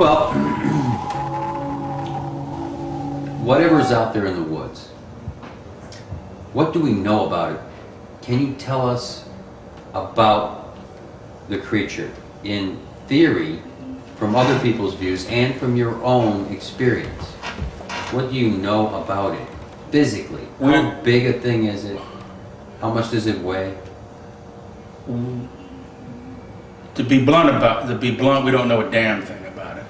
Well, whatever's out there in the woods, what do we know about it? Can you tell us about the creature in theory, from other people's views and from your own experience? What do you know about it physically? How big a thing is it? How much does it weigh? To be blunt, we don't know a damn thing about it.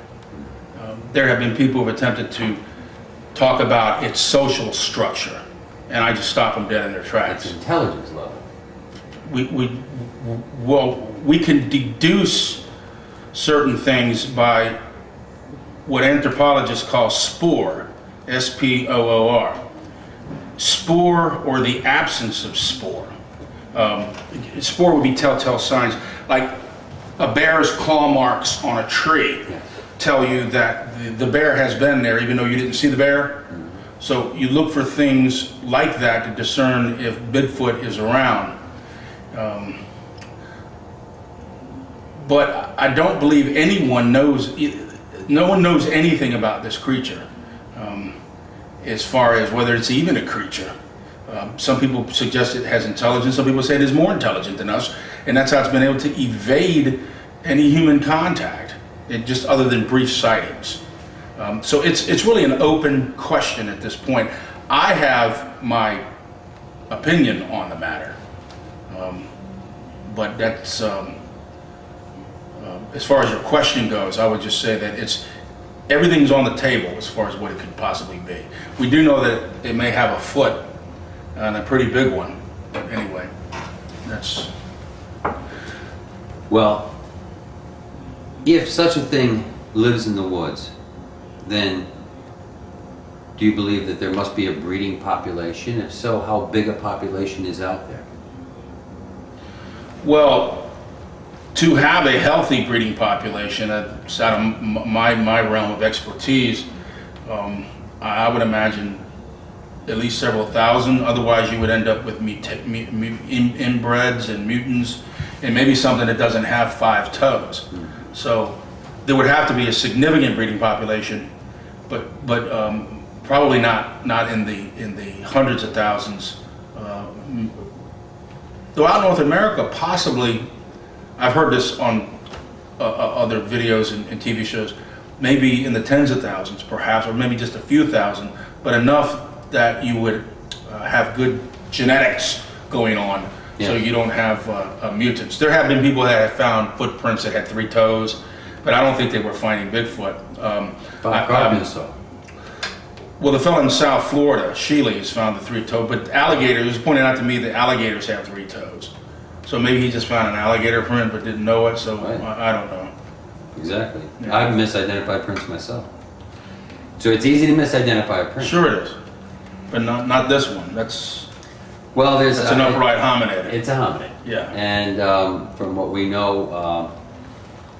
There have been people who have attempted to talk about its social structure, and I just stop them dead in their tracks. Its intelligence level. We can deduce certain things by what anthropologists call spoor, S-P-O-O-R. Spoor, or the absence of spoor. Spoor would be telltale signs, like a bear's claw marks on a tree tell you that the bear has been there even though you didn't see the bear. So you look for things like that to discern if Bigfoot is around. But I don't believe anyone knows, no one knows anything about this creature, as far as whether it's even a creature. Some people suggest it has intelligence, some people say it is more intelligent than us, and that's how it's been able to evade any human contact, just other than brief sightings. So it's really an open question at this point. I have my opinion on the matter, but that's, as far as your question goes, I would just say that everything's on the table as far as what it could possibly be. We do know that it may have a foot, and a pretty big one, but anyway, that's... Well, if such a thing lives in the woods, then do you believe that there must be a breeding population? If so, how big a population is out there? Well, to have a healthy breeding population, that's out of my realm of expertise, I would imagine at least several thousand. Otherwise, you would end up with inbreds and mutants, and maybe something that doesn't have 5 toes. So there would have to be a significant breeding population, but probably not in the hundreds of thousands. Throughout North America, possibly. I've heard this on other videos and TV shows, maybe in the tens of thousands perhaps, or maybe just a few thousand, but enough that you would have good genetics going on, so you don't have mutants. There have been people that have found footprints that had 3 toes, but I don't think they were finding Bigfoot. Well, the fellow in South Florida, Sheely, has found the 3 toes, but alligators, it was pointed out to me that alligators have 3 toes. So maybe he just found an alligator print but didn't know it, so right. I don't know. Exactly. Yeah. I've misidentified prints myself. So it's easy to misidentify a print. Sure it is. But not this one. That's an upright hominid. It's a hominid. Yeah. And from what we know,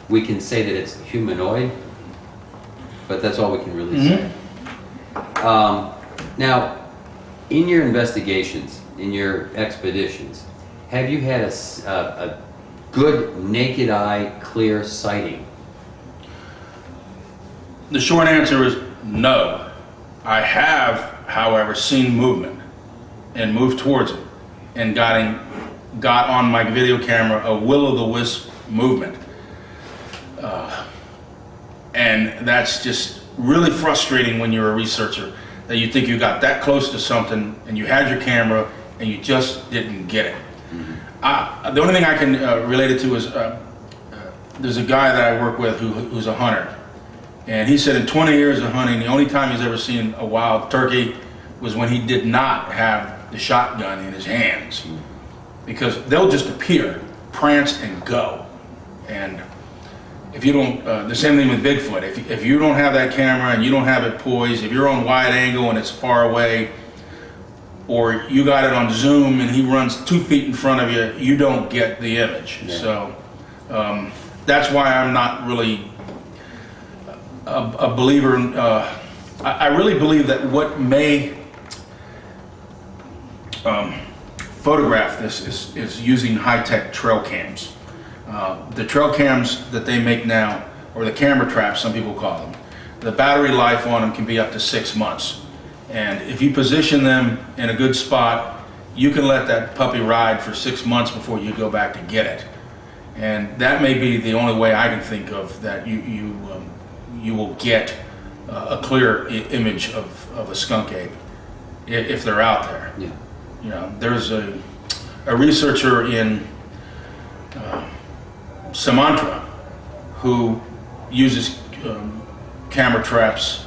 we can say that it's humanoid, but that's all we can really say. Now, in your investigations, in your expeditions, have you had a good naked eye, clear sighting? The short answer is no. I have, however, seen movement and moved towards it and got on my video camera a will-o'-the-wisp movement. And that's just really frustrating when you're a researcher, that you think you got that close to something and you had your camera and you just didn't get it. The only thing I can relate it to is there's a guy that I work with who's a hunter, and he said in 20 years of hunting, the only time he's ever seen a wild turkey was when he did not have the shotgun in his hands, because they'll just appear, prance, and go. And if you don't, the same thing with Bigfoot, if you don't have that camera and you don't have it poised, if you're on wide angle and it's far away, or you got it on Zoom and he runs 2 feet in front of you, you don't get the image. Yeah. So that's why I'm not really a believer in, I really believe that what may photograph this is using high-tech trail cams. The trail cams that they make now or the camera traps, some people call them, the battery life on them can be up to 6 months. And if you position them in a good spot, you can let that puppy ride for 6 months before you go back to get it. And that may be the only way I can think of that you will get a clear image of a skunk ape if they're out there. Yeah. You know, there's a researcher in Sumatra who uses camera traps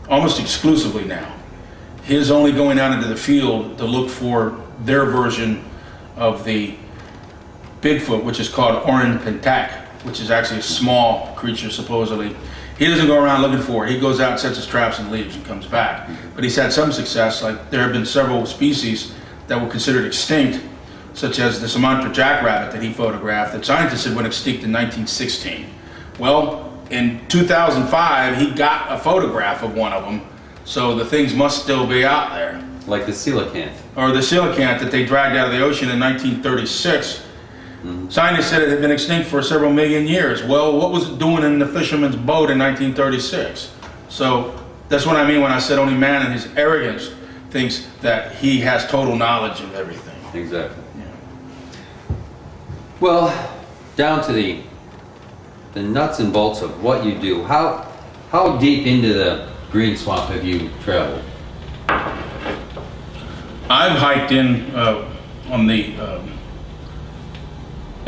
almost exclusively now. His only going out into the field to look for their version of the Bigfoot, which is called Orang Pentak, which is actually a small creature supposedly. He doesn't go around looking for it. He goes out, sets his traps and leaves and comes back. But he's had some success. Like there have been several species that were considered extinct, such as the Sumatra jackrabbit that he photographed that scientists said went extinct in 1916. Well, in 2005, he got a photograph of one of them, so the things must still be out there. Like the coelacanth. Or the coelacanth that they dragged out of the ocean in 1936. Scientists said it had been extinct for several million years. Well, what was it doing in the fisherman's boat in 1936? So that's what I mean when I said only man in his arrogance thinks that he has total knowledge of everything. Exactly. Yeah. Well, down to the nuts and bolts of what you do. How deep into the green swamp have you traveled? I've hiked in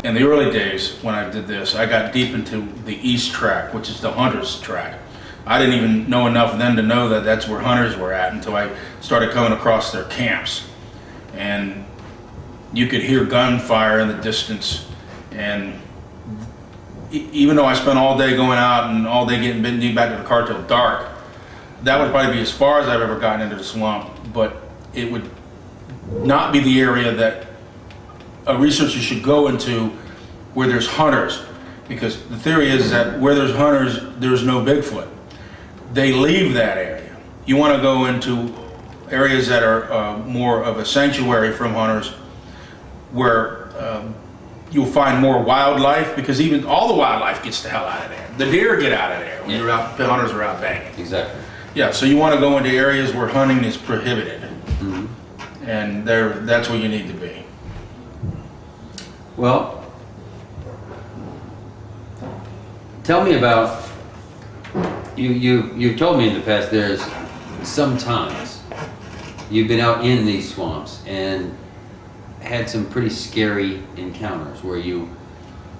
in the early days when I did this. I got deep into the east track, which is the hunter's track. I didn't even know enough then to know that that's where hunters were at until I started coming across their camps. And you could hear gunfire in the distance. And even though I spent all day going out and all day getting back to the car till dark, that would probably be as far as I've ever gotten into the swamp. But it would not be the area that a researcher should go into where there's hunters, because the theory is that where there's hunters, there's no Bigfoot. They leave that area. You want to go into areas that are more of a sanctuary from hunters, where you'll find more wildlife, because even all the wildlife gets the hell out of there. The deer get out of there when you're out, the hunters are out banging. Exactly. Yeah, so you want to go into areas where hunting is prohibited. And that's where you need to be. Well, tell me about, you've told me in the past there's sometimes you've been out in these swamps and had some pretty scary encounters where you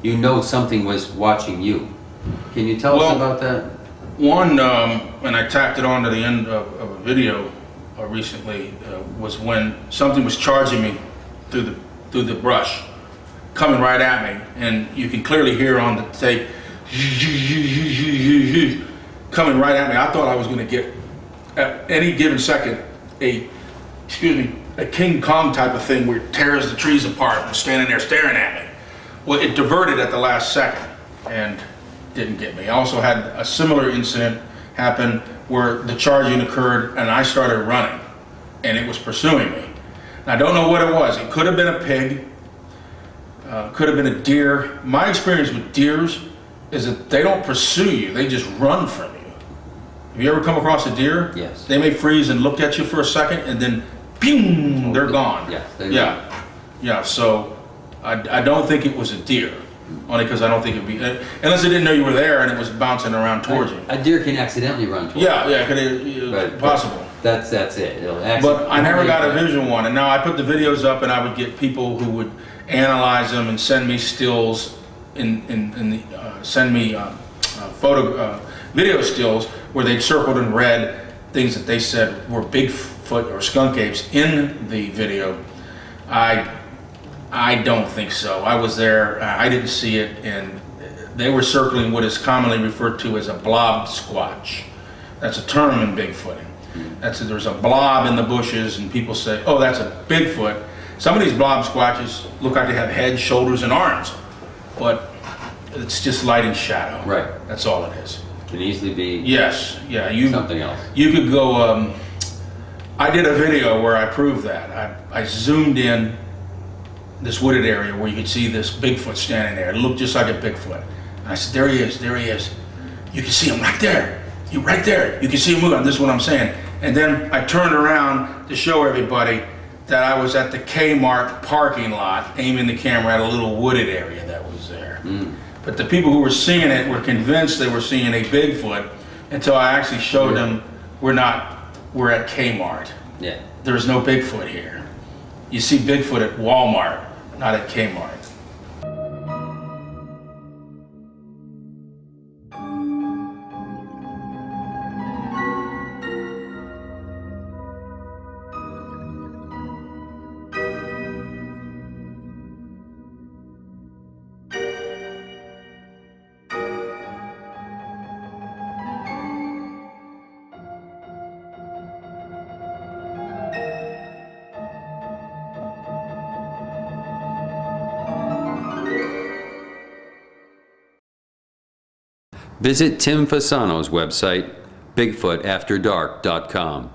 know something was watching you. Can you tell us about that? One, and I tacked it on to the end of a video recently, was when something was charging me through the brush, coming right at me, and you can clearly hear on the tape coming right at me. I thought I was going to get at any given second a King Kong type of thing where it tears the trees apart and standing there staring at me. Well, it diverted at the last second and didn't get me. I also had a similar incident happen where the charging occurred and I started running and it was pursuing me. And I don't know what it was. It could have been a pig, could have been a deer. My experience with deers is that they don't pursue you, they just run from you. Have you ever come across a deer? Yes. They may freeze and look at you for a second and then ping, they're gone. Yes, Yeah, so I don't think it was a deer. Only because I don't think it'd be, unless I didn't know you were there and it was bouncing around towards you. A deer can accidentally run towards you. Yeah, possible. That's it. But I never got a visual one, and now I put the videos up, and I would get people who would analyze them and send me stills, send me video stills where they'd circled in red things that they said were Bigfoot or skunk apes in the video. I don't think so. I was there, I didn't see it, and they were circling what is commonly referred to as a blob squatch. That's a term in Bigfooting. There's a blob in the bushes, and people say, oh, that's a Bigfoot. Some of these blob squatches look like they have head, shoulders, and arms, but it's just light and shadow. Right. That's all it is. Can easily be something else. You could go, I did a video where I proved that. I zoomed in this wooded area where you could see this Bigfoot standing there. It looked just like a Bigfoot. I said, there he is, there he is. You can see him right there. You right there. You can see him moving. This is what I'm saying. And then I turned around to show everybody that I was at the Kmart parking lot, aiming the camera at a little wooded area that was there. But the people who were seeing it were convinced they were seeing a Bigfoot until I actually showed them we're at Kmart. Yeah. There's no Bigfoot here. You see Bigfoot at Walmart, not at Kmart. Visit Tim Fasano's website, BigfootAfterDark.com.